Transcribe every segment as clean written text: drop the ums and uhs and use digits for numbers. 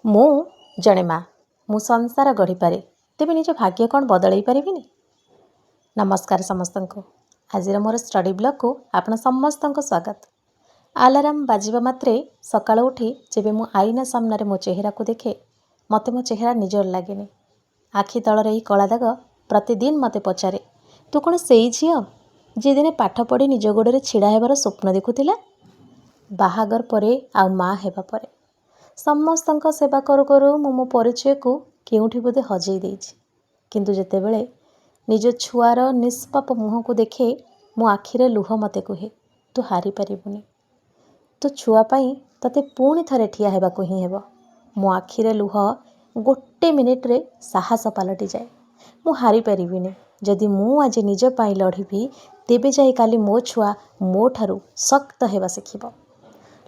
ମୁଁ ଜଣେ ମା। ମୁଁ ସଂସାର ଗଢ଼ିପାରେ, ତେବେ ନିଜ ଭାଗ୍ୟ କ'ଣ ବଦଳାଇ ପାରିବିନି? ନମସ୍କାର ସମସ୍ତଙ୍କୁ। ଆଜିର ମୋର ଷ୍ଟଡି ବ୍ଲଗ୍କୁ ଆପଣ ସମସ୍ତଙ୍କୁ ସ୍ୱାଗତ। ଆଲାର୍ମ ବାଜିବା ମାତ୍ରେ ସକାଳୁ ଉଠି ଯେବେ ମୁଁ ଆଇନା ସାମ୍ନାରେ ମୋ ଚେହେରାକୁ ଦେଖେ, ମୋତେ ମୋ ଚେହେରା ନିଜର ଲାଗେନି। ଆଖି ତଳର ଏହି କଳା ଦାଗ ପ୍ରତିଦିନ ମୋତେ ପଚାରେ, ତୁ କ'ଣ ସେଇ ଝିଅ ଯିଏ ଦିନେ ପାଠ ପଢ଼ି ନିଜ ଗୋଡ଼ରେ ଛିଡ଼ା ହେବାର ସ୍ୱପ୍ନ ଦେଖୁଥିଲା? ବାହାଘର ପରେ ଆଉ ମା ହେବା ପରେ ସମସ୍ତଙ୍କ ସେବା କରୁ କରୁ ମୁଁ ମୋ ପରିଚୟକୁ କେଉଁଠି ବୋଧେ ହଜେଇ ଦେଇଛି। କିନ୍ତୁ ଯେତେବେଳେ ନିଜ ଛୁଆର ନିଷ୍ପାପ ମୁହଁକୁ ଦେଖେ, ମୋ ଆଖିରେ ଲୁହ ମୋତେ କୁହେ, ତୁ ହାରିପାରିବୁନି। ତୋ ଛୁଆ ପାଇଁ ତତେ ପୁଣି ଥରେ ଠିଆ ହେବାକୁ ହିଁ ହେବ। ମୋ ଆଖିରେ ଲୁହ ଗୋଟେ ମିନିଟ୍ରେ ସାହସ ପାଲଟିଯାଏ। ମୁଁ ହାରିପାରିବିନି। ଯଦି ମୁଁ ଆଜି ନିଜ ପାଇଁ ଲଢ଼ିବି, ତେବେ ଯାଇ କାଲି ମୋ ଛୁଆ ମୋ ଠାରୁ ଶକ୍ତ ହେବା ଶିଖିବ।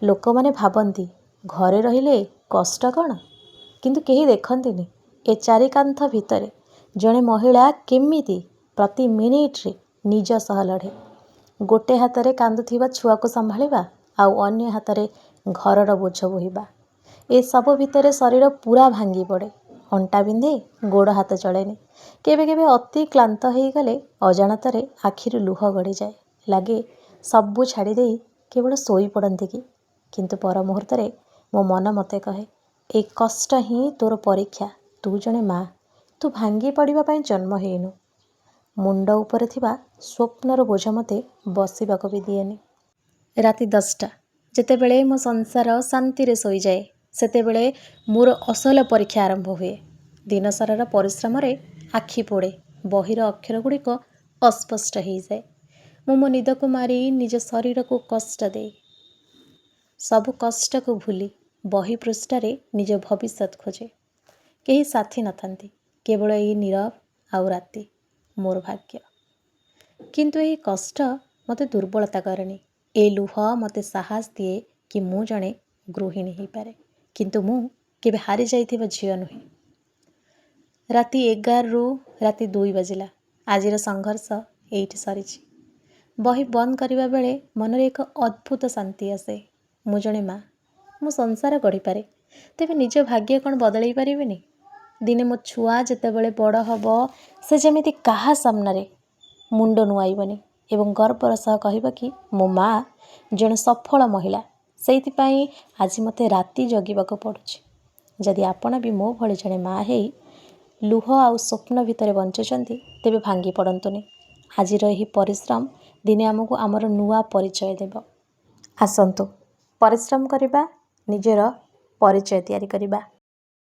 ଲୋକମାନେ ଭାବନ୍ତି ଘରେ ରହିଲେ କଷ୍ଟ କ'ଣ, କିନ୍ତୁ କେହି ଦେଖନ୍ତିନି ଏ ଚାରି କାନ୍ଥ ଭିତରେ ଜଣେ ମହିଳା କେମିତି ପ୍ରତି ମିନିଟ୍ରେ ନିଜ ସହ ଲଢ଼େ। ଗୋଟେ ହାତରେ କାନ୍ଦୁଥିବା ଛୁଆକୁ ସମ୍ଭାଳିବା, ଆଉ ଅନ୍ୟ ହାତରେ ଘରର ବୋଝ ବୋହିବା। ଏସବୁ ଭିତରେ ଶରୀର ପୁରା ଭାଙ୍ଗି ପଡ଼େ। ଅଣ୍ଟା ବିନ୍ଧେ, ଗୋଡ଼ ହାତ ଚଳେନି। କେବେ କେବେ ଅତି କ୍ଳାନ୍ତ ହେଇଗଲେ ଅଜାଣତରେ ଆଖିରୁ ଲୁହ ଗଡ଼ିଯାଏ। ଲାଗେ ସବୁ ଛାଡ଼ି ଦେଇ କେବଳ ଶୋଇପଡ଼ନ୍ତି କି? କିନ୍ତୁ ପର ମୁହୂର୍ତ୍ତରେ ମୋ ମନ ମୋତେ କହେ, ଏ କଷ୍ଟ ହିଁ ତୋର ପରୀକ୍ଷା। ତୁ ଜଣେ ମା, ତୁ ଭାଙ୍ଗି ପଡ଼ିବା ପାଇଁ ଜନ୍ମ ହେଇନୁ। ମୁଣ୍ଡ ଉପରେ ଥିବା ସ୍ୱପ୍ନର ବୋଝ ମୋତେ ବସିବାକୁ ବି ଦିଏନି। ରାତି 10ଟା ଯେତେବେଳେ ମୋ ସଂସାର ଶାନ୍ତିରେ ଶୋଇଯାଏ, ସେତେବେଳେ ମୋର ଅସଲ ପରୀକ୍ଷା ଆରମ୍ଭ ହୁଏ। ଦିନସାରାର ପରିଶ୍ରମରେ ଆଖି ପୋଡ଼େ, ବହିର ଅକ୍ଷର ଗୁଡ଼ିକ ଅସ୍ପଷ୍ଟ ହେଇଯାଏ। ମୁଁ ମୋ ନିଦକୁ ମାରି ନିଜ ଶରୀରକୁ କଷ୍ଟ ଦେଇ, ସବୁ କଷ୍ଟକୁ ଭୁଲି ବହି ପୃଷ୍ଠାରେ ନିଜ ଭବିଷ୍ୟତ ଖୋଜେ। କେହି ସାଥୀ ନଥାନ୍ତି, କେବଳ ଏଇ ନୀରବ ଆଉ ରାତି, ମୋର ଭାଗ୍ୟ। କିନ୍ତୁ ଏହି କଷ୍ଟ ମୋତେ ଦୁର୍ବଳତା କରେନି। ଏ ଲୁହ ମୋତେ ସାହସ ଦିଏ କି ମୁଁ ଜଣେ ଗୃହିଣୀ ହେଇପାରେ, କିନ୍ତୁ ମୁଁ କେବେ ହାରି ଯାଇଥିବା ଝିଅ ନୁହେଁ। ରାତି 11ରୁ ରାତି 2 ବାଜିଲା। ଆଜିର ସଂଘର୍ଷ ଏଇଠି ସରିଛି। ବହି ବନ୍ଦ କରିବା ବେଳେ ମନରେ ଏକ ଅଦ୍ଭୁତ ଶାନ୍ତି ଆସେ। ମୁଁ ଜଣେ ମା, ମୁଁ ସଂସାର ଗଢ଼ିପାରେ, ତେବେ ନିଜ ଭାଗ୍ୟ କ'ଣ ବଦଳାଇ ପାରିବିନି? ଦିନେ ମୋ ଛୁଆ ଯେତେବେଳେ ବଡ଼ ହେବ, ସେ ଯେମିତି କାହା ସାମ୍ନାରେ ମୁଣ୍ଡ ନୁଆଇବନି ଏବଂ ଗର୍ବର ସହ କହିବ କି ମୋ ମା ଜଣେ ସଫଳ ମହିଳା। ସେଇଥିପାଇଁ ଆଜି ମୋତେ ରାତି ଜଗିବାକୁ ପଡ଼ୁଛି। ଯଦି ଆପଣ ବି ମୋ ଭଳି ଜଣେ ମା ହେଇ ଲୁହ ଆଉ ସ୍ୱପ୍ନ ଭିତରେ ବଞ୍ଚୁଛନ୍ତି, ତେବେ ଭାଙ୍ଗି ପଡ଼ନ୍ତୁନି। ଆଜିର ଏହି ପରିଶ୍ରମ ଦିନେ ଆମକୁ ଆମର ନୂଆ ପରିଚୟ ଦେବ। ଆସନ୍ତୁ ପରିଶ୍ରମ କରିବା, ନିଜର ପରିଚୟ ତିଆରି କରିବା।